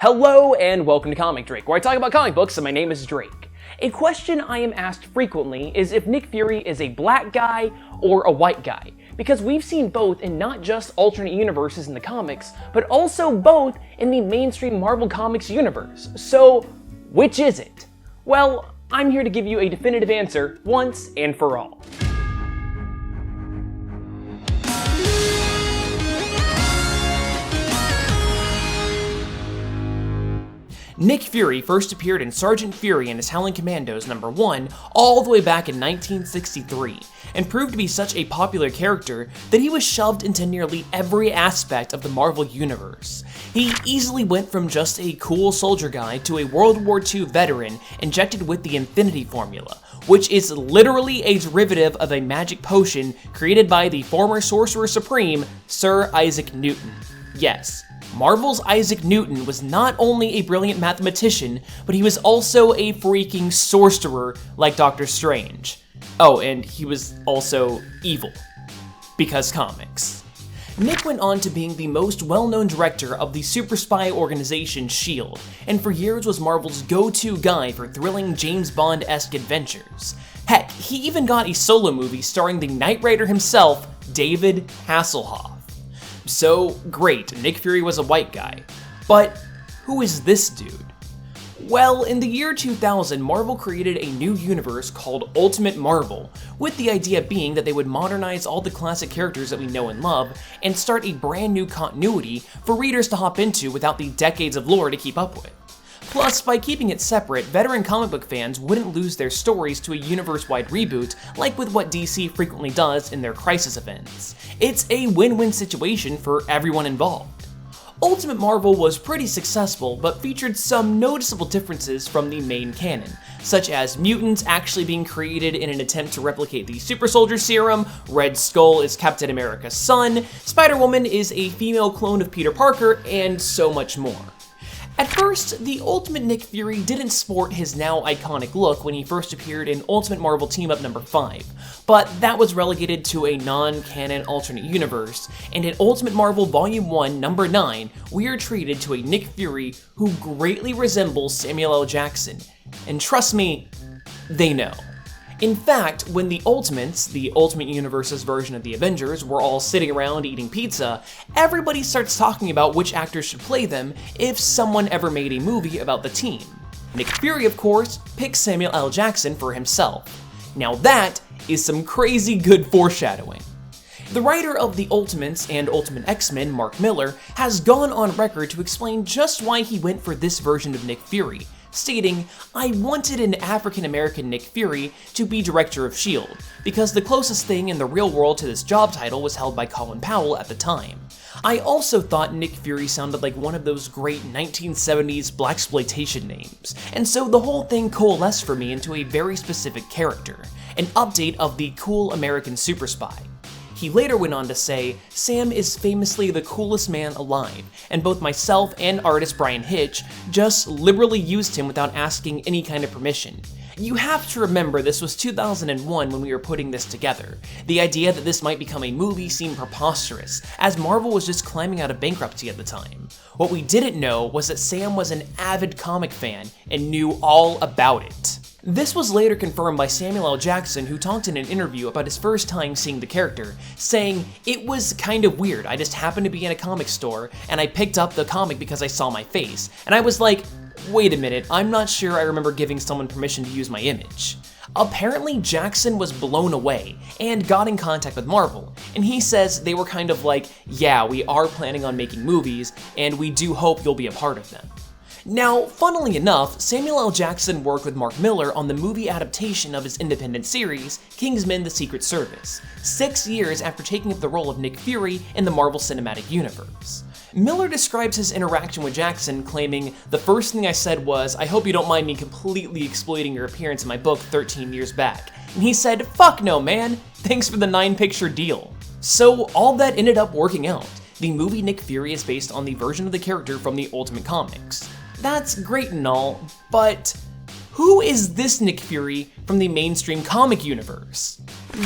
Hello and welcome to Comic Drake, where I talk about comic books and my name is Drake. A question I am asked frequently is if Nick Fury is a black guy or a white guy, because we've seen both in not just alternate universes in the comics, but also both in the mainstream Marvel Comics universe. So, which is it? Well, I'm here to give you a definitive answer once and for all. Nick Fury first appeared in Sergeant Fury and his Howling Commandos #1 all the way back in 1963, and proved to be such a popular character that he was shoved into nearly every aspect of the Marvel Universe. He easily went from just a cool soldier guy to a World War II veteran injected with the Infinity Formula, which is literally a derivative of a magic potion created by the former Sorcerer Supreme, Sir Isaac Newton. Yes, Marvel's Isaac Newton was not only a brilliant mathematician, but he was also a freaking sorcerer like Doctor Strange. Oh, and he was also evil. Because comics. Nick went on to being the most well-known director of the super spy organization S.H.I.E.L.D., and for years was Marvel's go-to guy for thrilling James Bond-esque adventures. Heck, he even got a solo movie starring the Knight Rider himself, David Hasselhoff. So, great, Nick Fury was a white guy. But who is this dude? Well, in the year 2000, Marvel created a new universe called Ultimate Marvel, with the idea being that they would modernize all the classic characters that we know and love, and start a brand new continuity for readers to hop into without the decades of lore to keep up with. Plus, by keeping it separate, veteran comic book fans wouldn't lose their stories to a universe-wide reboot, like with what DC frequently does in their Crisis events. It's a win-win situation for everyone involved. Ultimate Marvel was pretty successful, but featured some noticeable differences from the main canon, such as mutants actually being created in an attempt to replicate the Super Soldier Serum, Red Skull is Captain America's son, Spider-Woman is a female clone of Peter Parker, and so much more. At first, the Ultimate Nick Fury didn't sport his now iconic look when he first appeared in Ultimate Marvel Team-Up #5, but that was relegated to a non-canon alternate universe, and in Ultimate Marvel Volume 1, #9, we are treated to a Nick Fury who greatly resembles Samuel L. Jackson, and trust me, they know. In fact, when the Ultimates, the Ultimate Universe's version of the Avengers, were all sitting around eating pizza, everybody starts talking about which actors should play them if someone ever made a movie about the team. Nick Fury, of course, picks Samuel L. Jackson for himself. Now that is some crazy good foreshadowing. The writer of The Ultimates and Ultimate X-Men, Mark Millar, has gone on record to explain just why he went for this version of Nick Fury, stating, "I wanted an African-American Nick Fury to be director of S.H.I.E.L.D., because the closest thing in the real world to this job title was held by Colin Powell at the time. I also thought Nick Fury sounded like one of those great 1970s blaxploitation names, and so the whole thing coalesced for me into a very specific character, an update of the cool American super spy." He later went on to say, "Sam is famously the coolest man alive, and both myself and artist Brian Hitch just liberally used him without asking any kind of permission. You have to remember this was 2001 when we were putting this together. The idea that this might become a movie seemed preposterous, as Marvel was just climbing out of bankruptcy at the time. What we didn't know was that Sam was an avid comic fan and knew all about it." This was later confirmed by Samuel L. Jackson, who talked in an interview about his first time seeing the character, saying, "It was kind of weird. I just happened to be in a comic store, and I picked up the comic because I saw my face. And I was like, wait a minute, I'm not sure I remember giving someone permission to use my image." Apparently, Jackson was blown away, and got in contact with Marvel, and he says they were kind of like, "Yeah, we are planning on making movies, and we do hope you'll be a part of them." Now, funnily enough, Samuel L. Jackson worked with Mark Millar on the movie adaptation of his independent series, Kingsman: The Secret Service, 6 years after taking up the role of Nick Fury in the Marvel Cinematic Universe. Millar describes his interaction with Jackson, claiming, "The first thing I said was, I hope you don't mind me completely exploiting your appearance in my book 13 years back. And he said, fuck no, man, thanks for the 9-picture deal." So all that ended up working out. The movie Nick Fury is based on the version of the character from the Ultimate Comics. That's great and all, but who is this Nick Fury from the mainstream comic universe?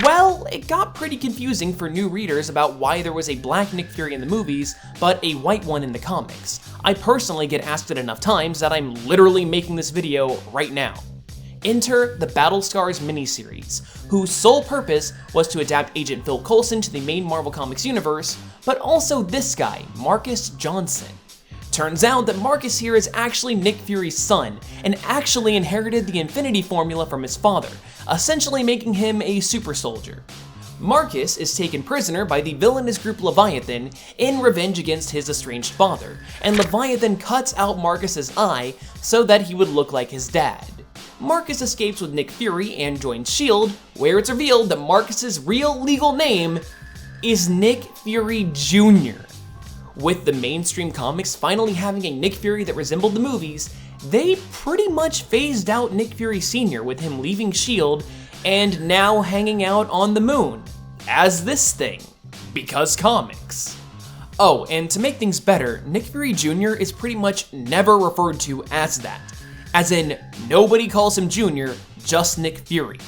Well, it got pretty confusing for new readers about why there was a black Nick Fury in the movies, but a white one in the comics. I personally get asked it enough times that I'm literally making this video right now. Enter the Battle Scars miniseries, whose sole purpose was to adapt Agent Phil Coulson to the main Marvel Comics universe, but also this guy, Marcus Johnson. Turns out that Marcus here is actually Nick Fury's son, and actually inherited the Infinity Formula from his father, essentially making him a super soldier. Marcus is taken prisoner by the villainous group Leviathan in revenge against his estranged father, and Leviathan cuts out Marcus's eye so that he would look like his dad. Marcus escapes with Nick Fury and joins S.H.I.E.L.D., where it's revealed that Marcus's real legal name is Nick Fury Jr. With the mainstream comics finally having a Nick Fury that resembled the movies, they pretty much phased out Nick Fury Sr. with him leaving S.H.I.E.L.D. and now hanging out on the moon as this thing, because comics. Oh, and to make things better, Nick Fury Jr. is pretty much never referred to as that. As in, nobody calls him Jr., just Nick Fury.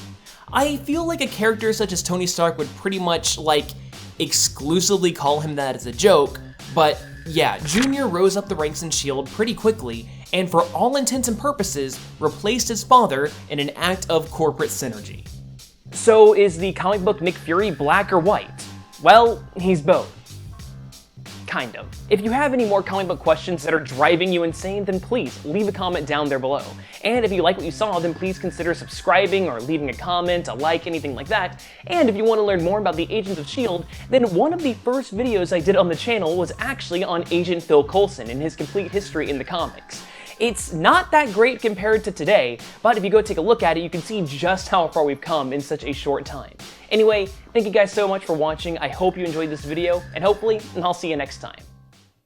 I feel like a character such as Tony Stark would pretty much, exclusively call him that as a joke, but yeah, Jr. rose up the ranks in S.H.I.E.L.D. pretty quickly, and for all intents and purposes, replaced his father in an act of corporate synergy. So is the comic book Nick Fury black or white? Well, he's both. Kind of. If you have any more comic book questions that are driving you insane, then please leave a comment down there below. And if you like what you saw, then please consider subscribing or leaving a comment, a like, anything like that. And if you want to learn more about the Agents of S.H.I.E.L.D., then one of the first videos I did on the channel was actually on Agent Phil Coulson and his complete history in the comics. It's not that great compared to today, but if you go take a look at it, you can see just how far we've come in such a short time. Anyway, thank you guys so much for watching. I hope you enjoyed this video, and hopefully I'll see you next time.